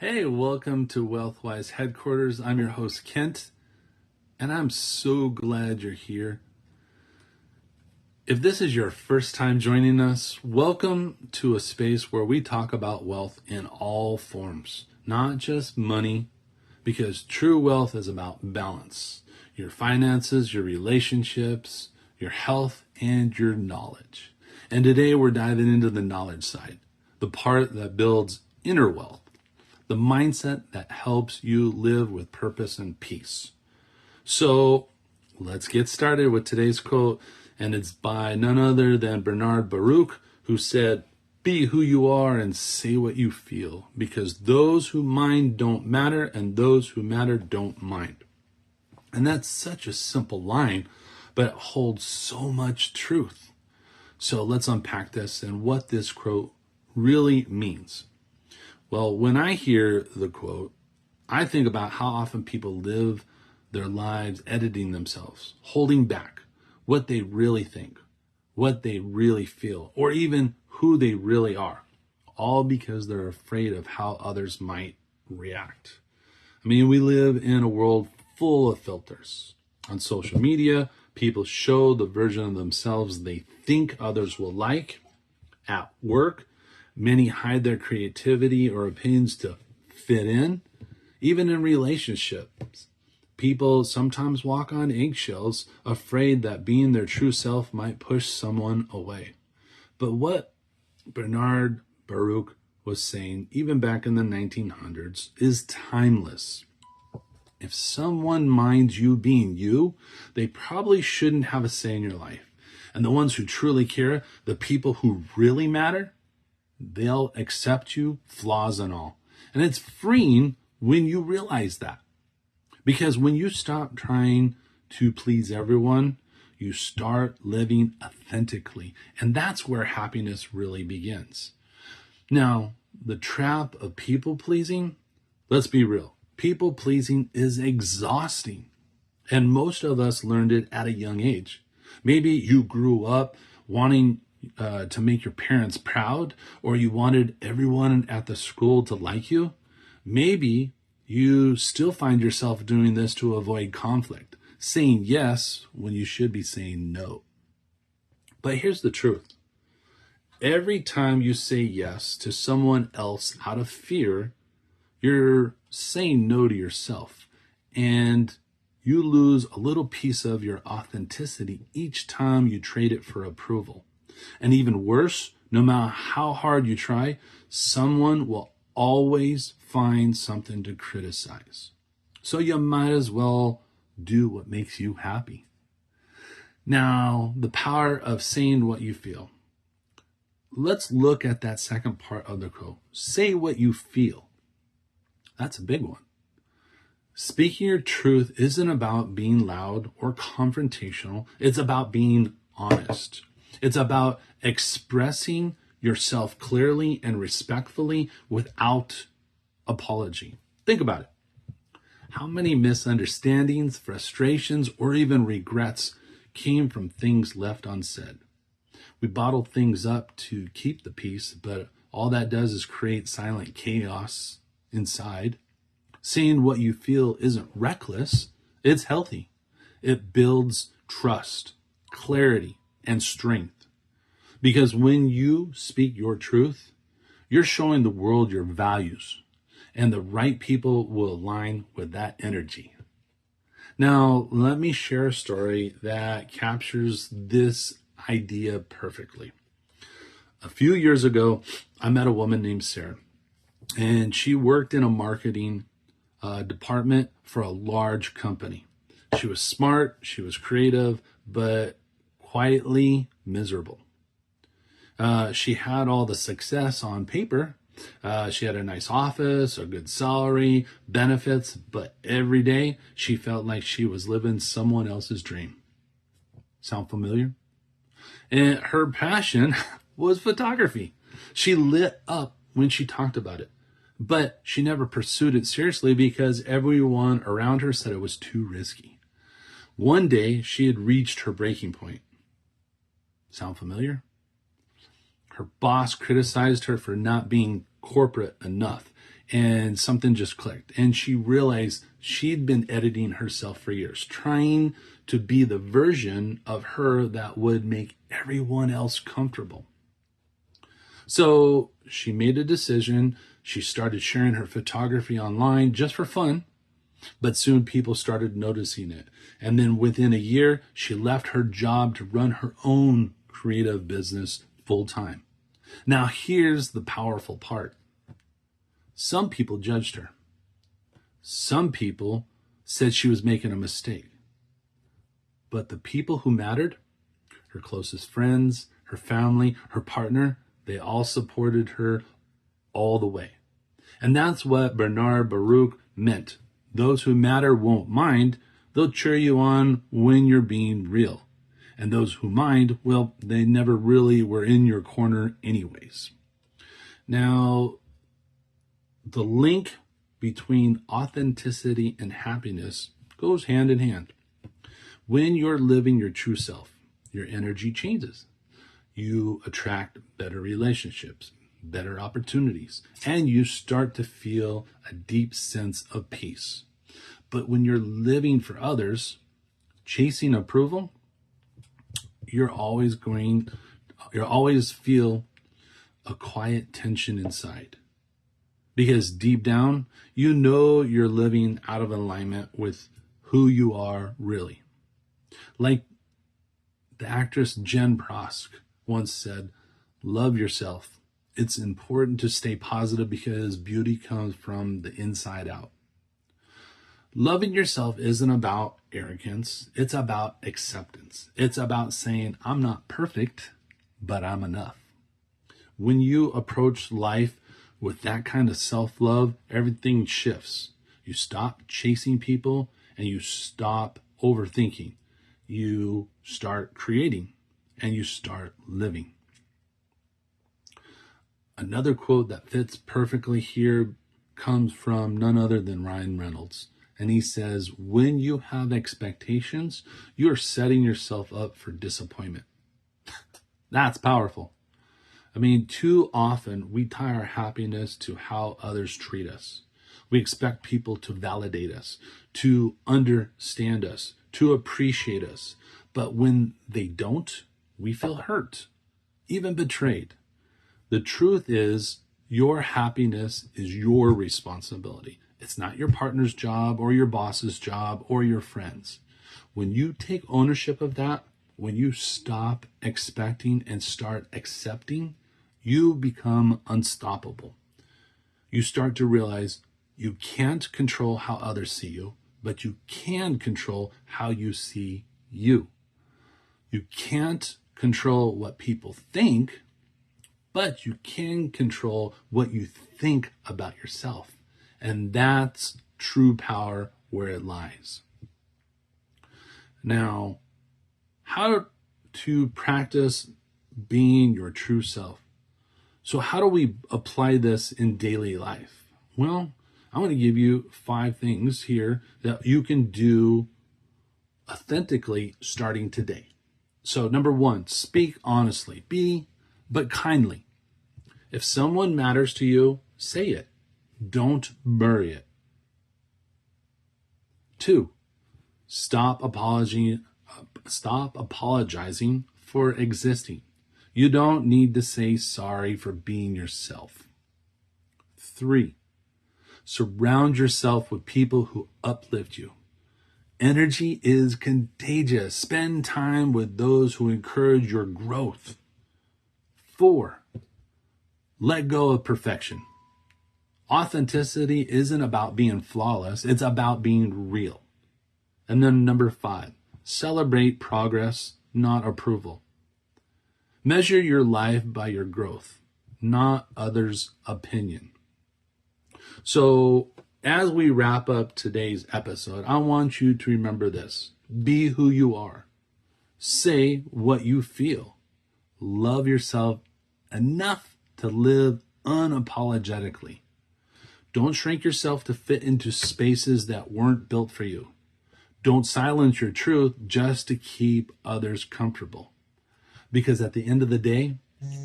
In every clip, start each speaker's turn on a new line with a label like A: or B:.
A: Hey, welcome to WealthWise headquarters. I'm your host, Kent, and I'm so glad you're here. If this is your first time joining us, welcome to a space where we talk about wealth in all forms, not just money, because true wealth is about balance. Your finances, your relationships, your health, and your knowledge. And today we're diving into the knowledge side, the part that builds inner wealth. The mindset that helps you live with purpose and peace. So let's get started with today's quote, and it's by none other than Bernard Baruch, who said, "Be who you are and say what you feel, because those who mind don't matter, and those who matter don't mind." And that's such a simple line, but it holds so much truth. So let's unpack this and what this quote really means. Well, when I hear the quote, I think about how often people live their lives editing themselves, holding back what they really think, what they really feel, or even who they really are, all because they're afraid of how others might react. I mean, we live in a world full of filters. On social media, people show the version of themselves they think others will like. At work, many hide their creativity or opinions to fit in. Even in relationships, people sometimes walk on eggshells, afraid that being their true self might push someone away. But what Bernard Baruch was saying, even back in the 1900s, is timeless. If someone minds you being you, they probably shouldn't have a say in your life. And the ones who truly care, the people who really matter, they'll accept you, flaws and all. And it's freeing when you realize that. Because when you stop trying to please everyone, you start living authentically. And that's where happiness really begins. Now, the trap of people pleasing, let's be real. People pleasing is exhausting. And most of us learned it at a young age. Maybe you grew up wanting to make your parents proud, or you wanted everyone at the school to like you. Maybe you still find yourself doing this to avoid conflict, saying yes when you should be saying no. But here's the truth. Every time you say yes to someone else out of fear, you're saying no to yourself, and you lose a little piece of your authenticity each time you trade it for approval. And even worse, no matter how hard you try, someone will always find something to criticize. So you might as well do what makes you happy. Now, the power of saying what you feel. Let's look at that second part of the quote. Say what you feel. That's a big one. Speaking your truth isn't about being loud or confrontational. It's about being honest. It's about expressing yourself clearly and respectfully without apology. Think about it. How many misunderstandings, frustrations, or even regrets came from things left unsaid? We bottle things up to keep the peace, but all that does is create silent chaos inside. Saying what you feel isn't reckless, it's healthy. It builds trust, clarity, and strength. Because when you speak your truth, you're showing the world your values, and the right people will align with that energy. Now, let me share a story that captures this idea perfectly. A few years ago, I met a woman named Sarah, and she worked in a marketing department for a large company. She was smart, she was creative, but quietly miserable. She had all the success on paper. She had a nice office, a good salary, benefits, but every day she felt like she was living someone else's dream. Sound familiar? And her passion was photography. She lit up when she talked about it, but she never pursued it seriously because everyone around her said it was too risky. One day she had reached her breaking point. Sound familiar? Her boss criticized her for not being corporate enough, and something just clicked. And she realized she'd been editing herself for years, trying to be the version of her that would make everyone else comfortable. So she made a decision. She started sharing her photography online just for fun, but soon people started noticing it. And then within a year, she left her job to run her own creative business full time. Now, here's the powerful part. Some people judged her. Some people said she was making a mistake. But the people who mattered, her closest friends, her family, her partner, they all supported her all the way. And that's what Bernard Baruch meant. Those who matter won't mind. They'll cheer you on when you're being real. And those who mind, well, they never really were in your corner anyways. Now, the link between authenticity and happiness goes hand in hand. When you're living your true self, your energy changes. You attract better relationships, better opportunities, and you start to feel a deep sense of peace. But when you're living for others, chasing approval, you're always feel a quiet tension inside. Because deep down, you know you're living out of alignment with who you are really. Like the actress Jen Prosk once said, love yourself. It's important to stay positive because beauty comes from the inside out. Loving yourself isn't about arrogance. It's about acceptance. It's about saying, I'm not perfect, but I'm enough. When you approach life with that kind of self-love, everything shifts. You stop chasing people and you stop overthinking. You start creating and you start living. Another quote that fits perfectly here comes from none other than Ryan Reynolds. And he says, when you have expectations, you're setting yourself up for disappointment. That's powerful. I mean, too often we tie our happiness to how others treat us. We expect people to validate us, to understand us, to appreciate us. But when they don't, we feel hurt, even betrayed. The truth is, your happiness is your responsibility. It's not your partner's job or your boss's job or your friends. When you take ownership of that, when you stop expecting and start accepting, you become unstoppable. You start to realize you can't control how others see you, but you can control how you see you. You can't control what people think, but you can control what you think about yourself. And that's true power where it lies. Now, how to practice being your true self. So how do we apply this in daily life? Well, I'm going to give you 5 things here that you can do authentically starting today. So number 1, speak honestly, but kindly. If someone matters to you, say it. Don't bury it. 2, stop apologizing for existing. You don't need to say sorry for being yourself. 3, surround yourself with people who uplift you. Energy is contagious. Spend time with those who encourage your growth. 4, let go of perfection. Authenticity isn't about being flawless. It's about being real. And then number 5, celebrate progress, not approval. Measure your life by your growth, not others' opinion. So as we wrap up today's episode, I want you to remember this. Be who you are. Say what you feel. Love yourself enough to live unapologetically. Don't shrink yourself to fit into spaces that weren't built for you. Don't silence your truth just to keep others comfortable. Because at the end of the day,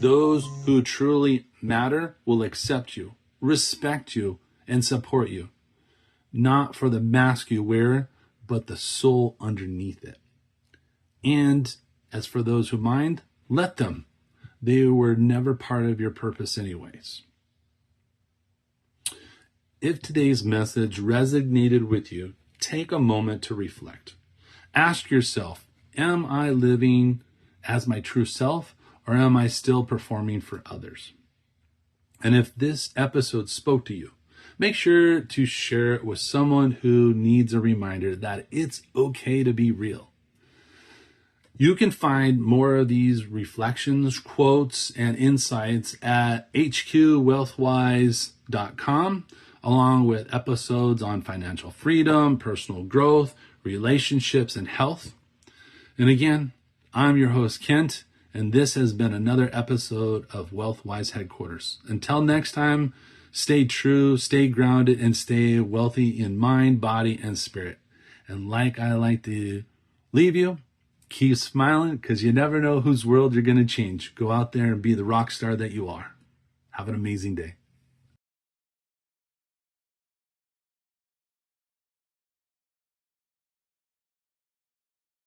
A: those who truly matter will accept you, respect you, and support you, not for the mask you wear, but the soul underneath it. And as for those who mind, let them. They were never part of your purpose anyways. If today's message resonated with you, take a moment to reflect. Ask yourself, am I living as my true self, or am I still performing for others? And if this episode spoke to you, make sure to share it with someone who needs a reminder that it's okay to be real. You can find more of these reflections, quotes, and insights at hqwealthwise.com, along with episodes on financial freedom, personal growth, relationships, and health. And again, I'm your host, Kent, and this has been another episode of WealthWise Headquarters. Until next time, stay true, stay grounded, and stay wealthy in mind, body, and spirit. And like I like to leave you, keep smiling, because you never know whose world you're going to change. Go out there and be the rock star that you are. Have an amazing day.